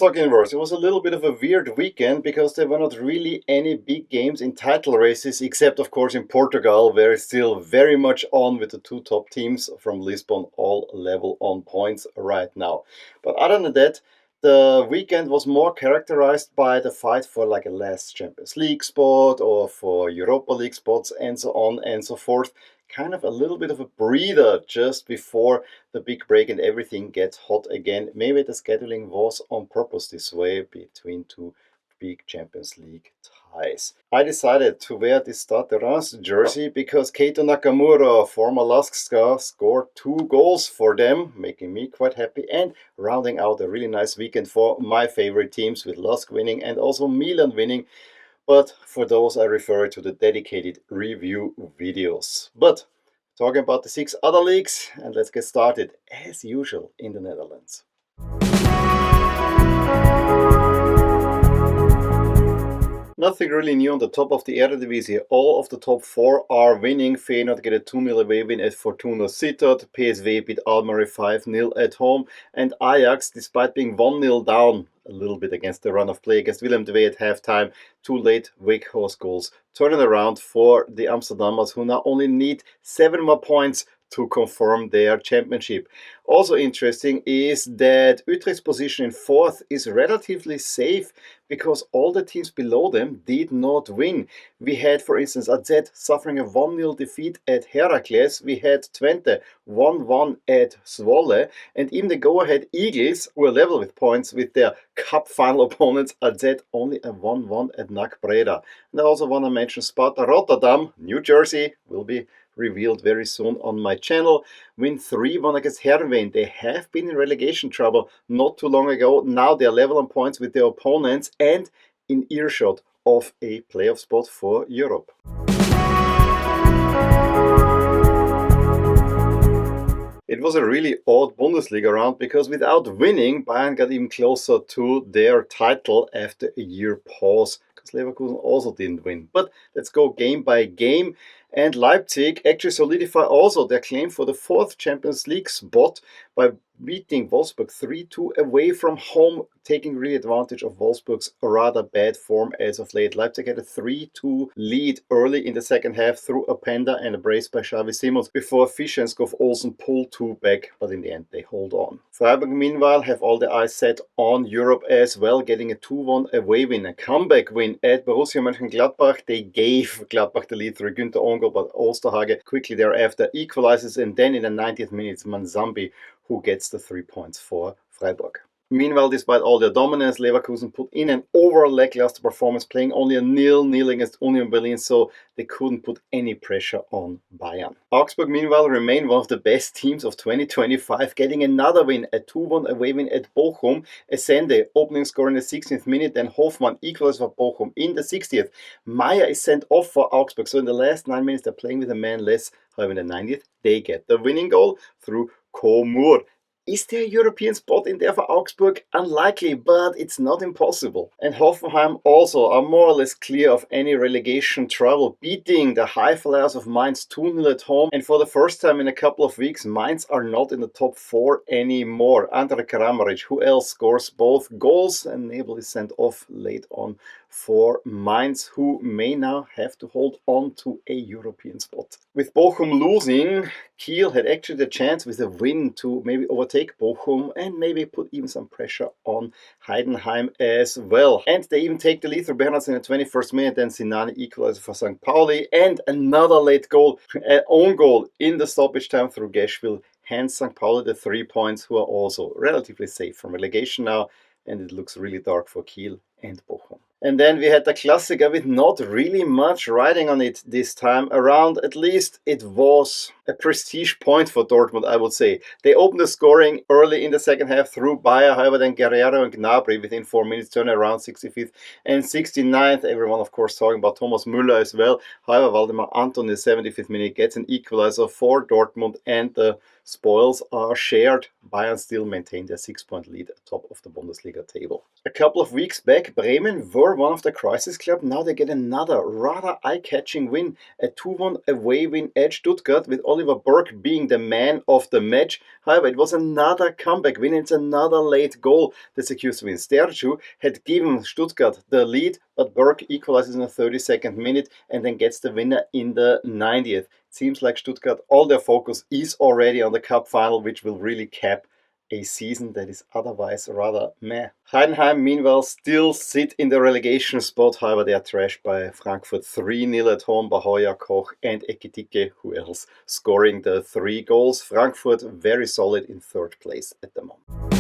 Soccer Universe. It was a little bit of a weird weekend because there were not really any big games in title races, except of course in Portugal, where it's still very much on with the two top teams from Lisbon, all level on points right now. But other than that, the weekend was more characterized by the fight for like a last Champions League spot or for Europa League spots and so on and so forth. Kind of a little bit of a breather just before the big break and everything gets hot again. Maybe the scheduling was on purpose this way between two big Champions League ties. I decided to wear this Stade de Reims jersey because Keito Nakamura, former Lask scored 2 goals for them, making me quite happy and rounding out a really nice weekend for my favorite teams with Lask winning and also Milan winning. But for those, I refer to the dedicated review videos. But talking about the 6 other leagues, and let's get started as usual in the Netherlands. Nothing really new on the top of the Eredivisie. All of the top 4 are winning. Feyenoord get a 2-0 away win at Fortuna Sittard. PSV beat Almere 5-0 at home. And Ajax, despite being 1-0 down a little bit against the run of play against Willem II at halftime, 2 late Weghorst goals, turn it around for the Amsterdammers, who now only need 7 more points to confirm their championship. Also interesting is that Utrecht's position in 4th is relatively safe because all the teams below them did not win. We had, for instance, AZ suffering a 1-0 defeat at Heracles. We had Twente 1-1 at Zwolle. And even the go-ahead Eagles were level with points with their cup final opponents. AZ only a 1-1 at NAC Breda. And I also want to mention Sparta Rotterdam, New Jersey, will be revealed very soon on my channel. Win 3-1 against Heerenveen. They have been in relegation trouble not too long ago. Now they're level on points with their opponents and in earshot of a playoff spot for Europe. It was a really odd Bundesliga round because without winning, Bayern got even closer to their title after a year pause because Leverkusen also didn't win. But let's go game by game. And Leipzig actually solidify also their claim for the 4th Champions League spot by beating Wolfsburg 3-2 away from home, taking really advantage of Wolfsburg's rather bad form as of late. Leipzig had a 3-2 lead early in the second half through a panda and a brace by Xavi Simons before Fischer and Skov Olsen pulled 2 back, but in the end they hold on. Freiburg meanwhile have all the eyes set on Europe as well, getting a 2-1 away win, a comeback win at Borussia Mönchengladbach. They gave Gladbach the lead through Günther Ongol, but Osterhage quickly thereafter equalizes, and then in the 90th minute it's Manzambi who gets the 3 points for Freiburg. Meanwhile, despite all their dominance, Leverkusen put in an overall lackluster performance, playing only a 0-0 against Union Berlin, so they couldn't put any pressure on Bayern. Augsburg, meanwhile, remain one of the best teams of 2025, getting another win, a 2-1 away win at Bochum. Essende, opening score in the 16th minute, then Hofmann equals for Bochum in the 60th. Meyer is sent off for Augsburg, so in the last 9 minutes they're playing with a man less. However, in the 90th, they get the winning goal through Komur. Is there a European spot in there for Augsburg? Unlikely, but it's not impossible. And Hoffenheim also are more or less clear of any relegation trouble, beating the high flyers of Mainz 2-0 at home. And for the first time in a couple of weeks, Mainz are not in the top 4 anymore. Andre Kramaric, who else, scores both goals, and Nebel is sent off late on for Mainz, who may now have to hold on to a European spot. With Bochum losing, Kiel had actually the chance with a win to maybe overtake Bochum and maybe put even some pressure on Heidenheim as well. And they even take the lead through Bernhards in the 21st minute, then Sinani equalizes for St. Pauli, and another late goal, an own goal in the stoppage time through Geschwil, hands St. Pauli the 3 points, who are also relatively safe from relegation now, and it looks really dark for Kiel and Bochum. And then we had the Klassiker with not really much riding on it this time around. At least it was a prestige point for Dortmund, I would say. They opened the scoring early in the second half through Bayer, however, then Guerrero and Gnabry within 4 minutes turn around 65th and 69th. Everyone, of course, talking about Thomas Müller as well. However, Waldemar Anton in the 75th minute gets an equalizer for Dortmund, and the spoils are shared. Bayern still maintain their 6-point lead at top of the Bundesliga table. A couple of weeks back, Bremen were were one of the crisis club. Now they get another rather eye-catching win, a 2-1 away win at Stuttgart, with Oliver Burke being the man of the match. However, it was another comeback win. It's another late goal that secures the win. Sterju had given Stuttgart the lead, but Burke equalizes in the 32nd minute and then gets the winner in the 90th. Seems like Stuttgart, all their focus is already on the cup final, which will really cap a season that is otherwise rather meh. Heidenheim, meanwhile, still sit in the relegation spot. However, they are trashed by Frankfurt 3-0 at home. Bahoya, Koch and Ekitike, who else, scoring the 3 goals. Frankfurt very solid in 3rd place at the moment.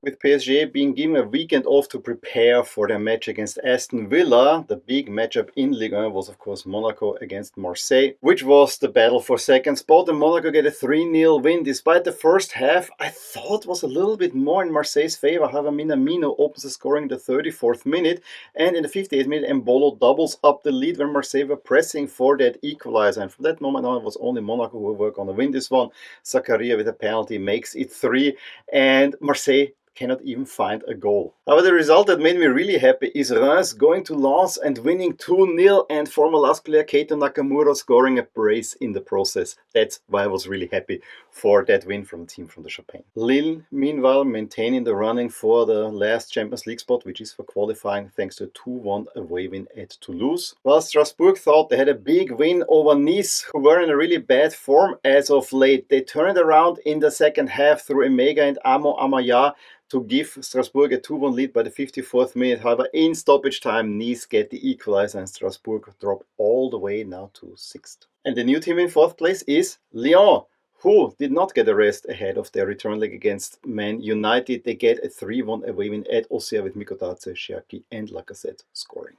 With PSG being given a weekend off to prepare for their match against Aston Villa, the big matchup in Ligue 1 was of course Monaco against Marseille, which was the battle for second spot, and Monaco get a 3-0 win. Despite the first half, I thought was a little bit more in Marseille's favor. However, Minamino opens the scoring in the 34th minute, and in the 58th minute, Embolo doubles up the lead when Marseille were pressing for that equalizer. And from that moment on, it was only Monaco who were going to win this one. Zakaria with a penalty makes it 3, and Marseille cannot even find a goal. However, the result that made me really happy is Reims going to Lens and winning 2-0, and former Lens player Keito Nakamura scoring a brace in the process. That's why I was really happy for that win from the team from the Champagne. Lille, meanwhile, maintaining the running for the last Champions League spot, which is for qualifying thanks to a 2-1 away win at Toulouse. While Strasbourg thought they had a big win over Nice, who were in a really bad form as of late. They turned around in the second half through Emega and Amo Amaya to give Strasbourg a 2-1 lead by the 54th minute. However, in stoppage time, Nice get the equalizer and Strasbourg drop all the way now to 6th. And the new team in 4th place is Lyon, who did not get a rest ahead of their return leg against Man United. They get a 3-1 away win at Auxerre with Mikotatse, Cherki and Lacazette scoring.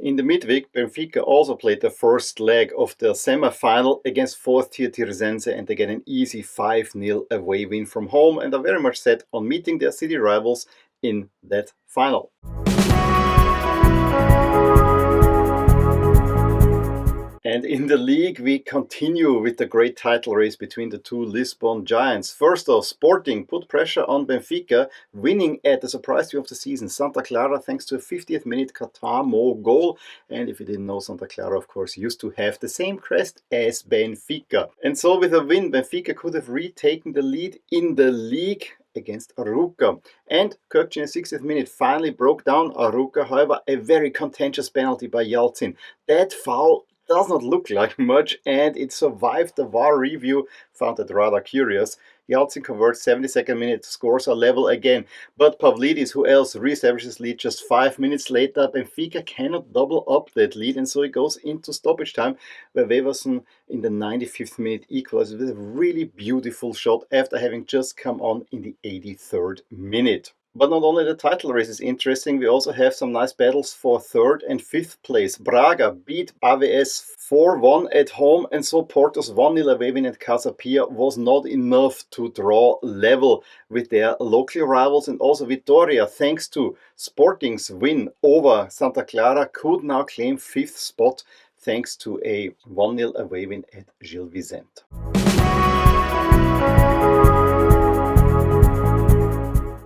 In the midweek, Benfica also played the first leg of the semi-final against 4th tier Tirsense, and they get an easy 5-0 away win from home and are very much set on meeting their city rivals in that final. And in the league, we continue with the great title race between the two Lisbon giants. First off, Sporting put pressure on Benfica, winning at the surprise team of the season, Santa Clara, thanks to a 50th minute Katamo goal. And if you didn't know, Santa Clara, of course, used to have the same crest as Benfica. And so with a win, Benfica could have retaken the lead in the league against Arouca. And Kirkchin in the 60th minute finally broke down Arouca. However, a very contentious penalty by Yalcin. That foul does not look like much, and it survived the VAR review. Found it rather curious. Yalcin converts 72nd minute, scores are level again. But Pavlidis, who else, reestablishes lead just 5 minutes later. Benfica cannot double up that lead, and so it goes into stoppage time, where Weversen in the 95th minute equalizes with a really beautiful shot after having just come on in the 83rd minute. But not only the title race is interesting, we also have some nice battles for 3rd and 5th place. Braga beat AVS 4-1 at home, and so Porto's 1-0 away win at Casa Pia was not enough to draw level with their local rivals. And also Vitoria, thanks to Sporting's win over Santa Clara, could now claim 5th spot thanks to a 1-0 away win at Gil Vicente.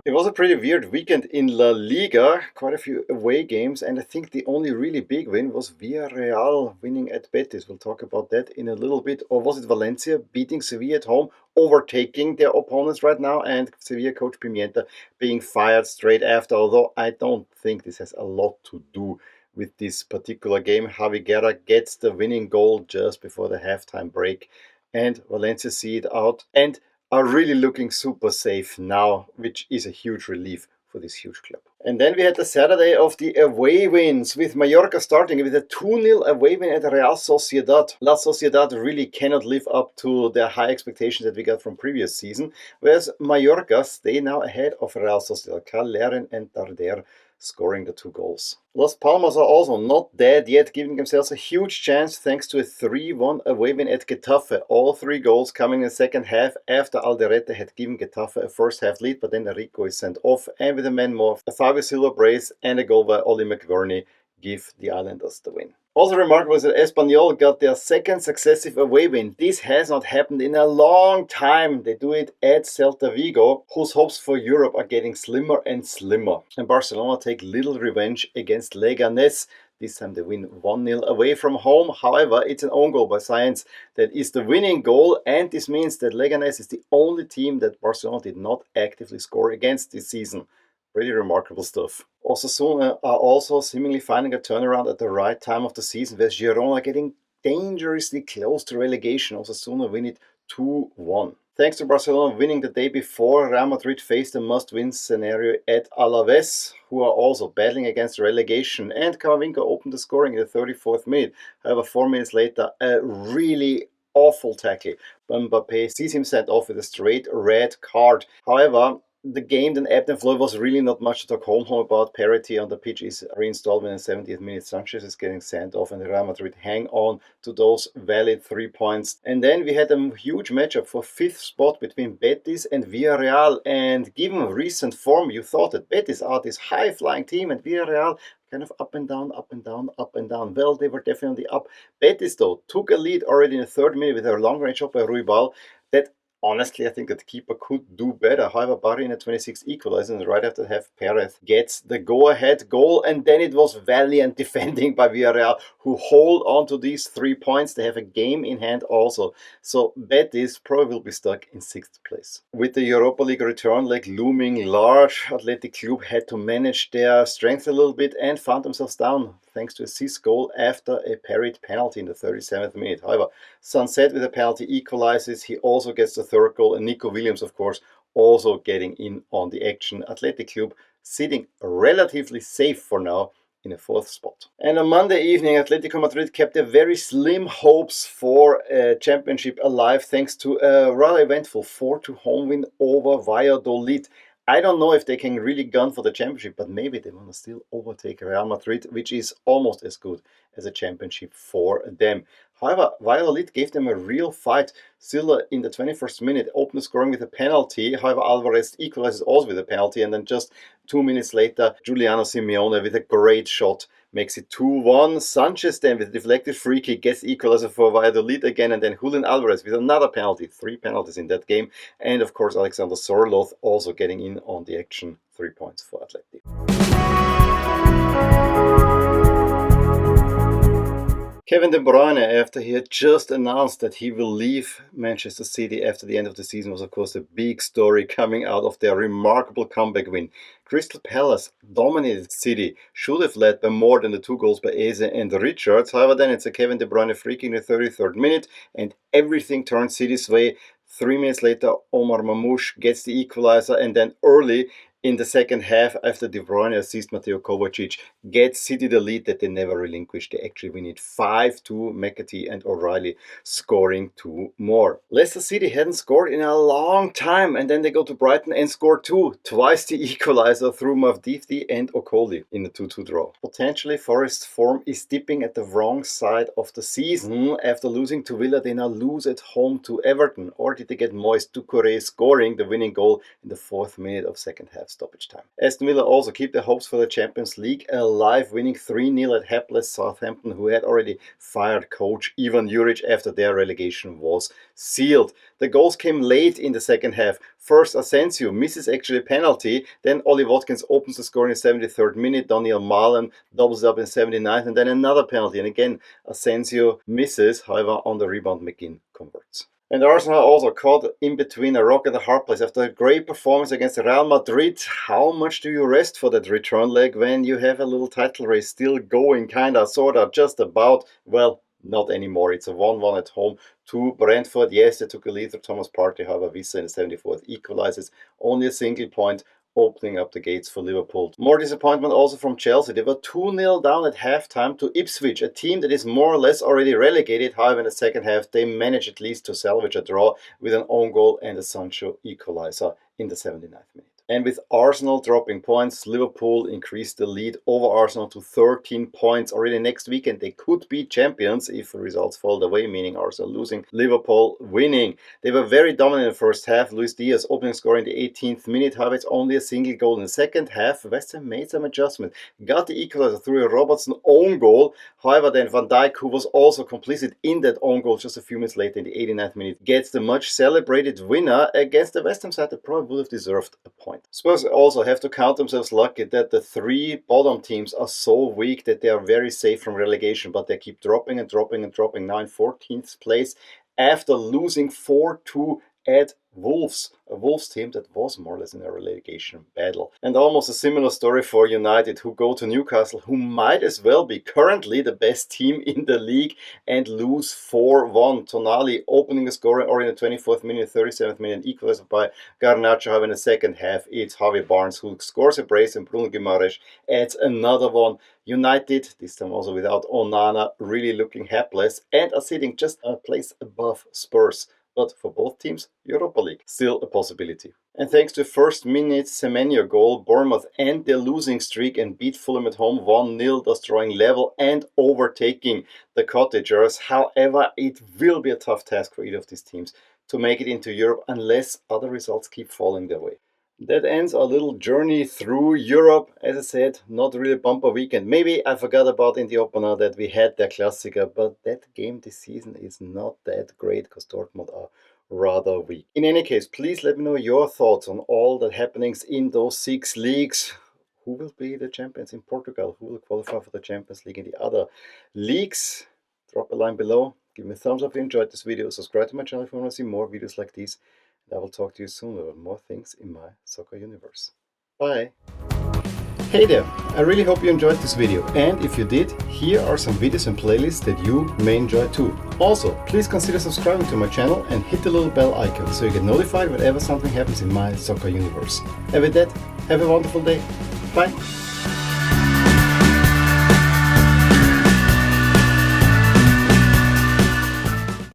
It was a pretty weird weekend in La Liga, quite a few away games, and I think the only really big win was Villarreal winning at Betis. We'll talk about that in a little bit. Or was it Valencia beating Sevilla at home, overtaking their opponents right now, and Sevilla coach Pimienta being fired straight after, although I don't think this has a lot to do with this particular game. Javi Guerra gets the winning goal just before the halftime break, and Valencia see it out and are really looking super safe now, which is a huge relief for this huge club. And then we had the Saturday of the away wins, with Mallorca starting with a 2-0 away win at Real Sociedad. La Sociedad really cannot live up to the high expectations that we got from previous season, whereas Mallorca stay now ahead of Real Sociedad. Carl Leren and Darder scoring the 2 goals. Las Palmas are also not dead yet, giving themselves a huge chance thanks to a 3-1 away win at Getafe. All 3 goals coming in the second half after Alderete had given Getafe a first half lead, but then Rico is sent off, and with a man more, a Fabio Silva brace and a goal by Oli McVerney give the Islanders the win. Also remarkable is that Espanyol got their second successive away win. This has not happened in a long time. They do it at Celta Vigo, whose hopes for Europe are getting slimmer and slimmer. And Barcelona take little revenge against Leganés. This time they win 1-0 away from home. However, it's an own goal by Science that is the winning goal, and this means that Leganés is the only team that Barcelona did not actively score against this season. Pretty remarkable stuff. Osasuna are also seemingly finding a turnaround at the right time of the season, with Girona getting dangerously close to relegation. Osasuna win it 2-1. Thanks to Barcelona winning the day before, Real Madrid faced a must-win scenario at Alaves, who are also battling against relegation. And Camavinga opened the scoring in the 34th minute. However, 4 minutes later, a really awful tackle. Mbappé sees him sent off with a straight red card. However, the game then ebbed and flowed. Was really not much to talk home about. Parity on the pitch is reinstalled in the 70th minute. Sanchez is getting sent off, and Real Madrid hang on to those valid 3 points. And then we had a huge matchup for 5th spot between Betis and Villarreal. And given recent form, you thought that Betis are this high-flying team, and Villarreal kind of up and down, up and down, up and down. Well, they were definitely up. Betis, though, took a lead already in the 3rd minute with a long-range shot by Ruibal. That honestly, I think that the keeper could do better. However, Barry in the 26th equalized, and right after half, Perez gets the go-ahead goal, and then it was valiant defending by Villarreal, who hold on to these 3 points. They have a game in hand also. So Betis probably will be stuck in 6th place. With the Europa League return leg looming large, Athletic Club had to manage their strength a little bit and found themselves down thanks to a assist goal after a parried penalty in the 37th minute. However, Sunset with a penalty equalizes. He also gets the 3rd goal, and Nico Williams, of course, also getting in on the action. Athletic Club sitting relatively safe for now in a 4th spot. And on Monday evening, Atletico Madrid kept their very slim hopes for a championship alive thanks to a rather eventful 4-2 home win over Valladolid. I don't know if they can really gun for the championship, but maybe they want to still overtake Real Madrid, which is almost as good as a championship for them. However, Valladolid gave them a real fight. Silla in the 21st minute opened the scoring with a penalty. However, Alvarez equalizes also with a penalty, and then just 2 minutes later, Giuliano Simeone with a great shot makes it 2-1. Sanchez then with a deflected free kick gets the equalizer for Valladolid again, and then Julian Alvarez with another penalty. 3 penalties in that game. And of course, Alexander Sorloth also getting in on the action. 3 points for Athletic. Kevin De Bruyne, after he had just announced that he will leave Manchester City after the end of the season, was of course a big story coming out of their remarkable comeback win. Crystal Palace dominated City, should have led by more than the 2 goals by Eze and Richards. However, then it's a Kevin De Bruyne free kick in the 33rd minute, and everything turned City's way. 3 minutes later, Omar Mamouche gets the equalizer, and then early in the second half, after De Bruyne assists Mateo Kovacic, gets City the lead that they never relinquished. They actually win it 5-2, McAtee and O'Reilly scoring 2 more. Leicester City hadn't scored in a long time, and then they go to Brighton and score 2. Twice the equalizer through Mavdivdi and Okoli in the 2-2 draw. Potentially, Forest's form is dipping at the wrong side of the season. After losing to Villa, they now lose at home to Everton. Or did they get Moise Doucouré scoring the winning goal in the 4th minute of second half stoppage time? Aston Villa also keep their hopes for the Champions League alive, winning 3-0 at hapless Southampton, who had already fired coach Ivan Juric after their relegation was sealed. The goals came late in the second half. First, Asensio misses actually a penalty. Then Ollie Watkins opens the score in the 73rd minute. Daniel Malen doubles up in 79th, and then another penalty. And again, Asensio misses. However, on the rebound, McGinn converts. And Arsenal also caught in between a rock and a hard place. After a great performance against Real Madrid, how much do you rest for that return leg when you have a little title race still going, kinda, sorta, just about? Well, not anymore. It's a 1-1 at home to Brentford. Yes, they took a lead through Thomas Partey. However, Vissa in the 74th equalizes. Only a single point, opening up the gates for Liverpool. More disappointment also from Chelsea. They were 2-0 down at halftime to Ipswich, a team that is more or less already relegated. However, in the second half, they managed at least to salvage a draw with an own goal and a Sancho equalizer in the 79th minute. And with Arsenal dropping points, Liverpool increased the lead over Arsenal to 13 points. Already next weekend they could be champions if the results fall their way, meaning Arsenal losing, Liverpool winning. They were very dominant in the first half. Luis Diaz opening score in the 18th minute. However, it's only a single goal in the second half. West Ham made some adjustment, got the equalizer through a Robertson own goal. However, then Van Dijk, who was also complicit in that own goal just a few minutes later in the 89th minute, gets the much celebrated winner against the West Ham side that probably would have deserved a point. Spurs also have to count themselves lucky that the three bottom teams are so weak that they are very safe from relegation, but they keep dropping and dropping and dropping, now in 14th place after losing 4-2 at Wolves, a Wolves team that was more or less in a relegation battle. And almost a similar story for United, who go to Newcastle, who might as well be currently the best team in the league, and lose 4-1. Tonali opening the scoring or in the 24th minute, 37th minute, equalized by Garnacho. However, in the second half, it's Javi Barnes who scores a brace and Bruno Guimaraes adds another one. United, this time also without Onana, really looking hapless and are sitting just a place above Spurs. But for both teams, Europa League still a possibility. And thanks to first minute Semenyo goal, Bournemouth end their losing streak and beat Fulham at home 1-0, thus drawing level and overtaking the Cottagers. However, it will be a tough task for either of these teams to make it into Europe unless other results keep falling their way. That ends our little journey through Europe. As I said, not really a bumper weekend. Maybe I forgot about in the opener that we had their Klassiker, but that game this season is not that great because Dortmund are rather weak. In any case, please let me know your thoughts on all the happenings in those 6 leagues. Who will be the champions in Portugal? Who will qualify for the Champions League in the other leagues? Drop a line below. Give me a thumbs up if you enjoyed this video. Subscribe to my channel if you want to see more videos like these. I will talk to you soon about more things in my soccer universe. Bye! Hey there! I really hope you enjoyed this video, and if you did, here are some videos and playlists that you may enjoy too. Also, please consider subscribing to my channel and hit the little bell icon so you get notified whenever something happens in my soccer universe. And with that, have a wonderful day. Bye!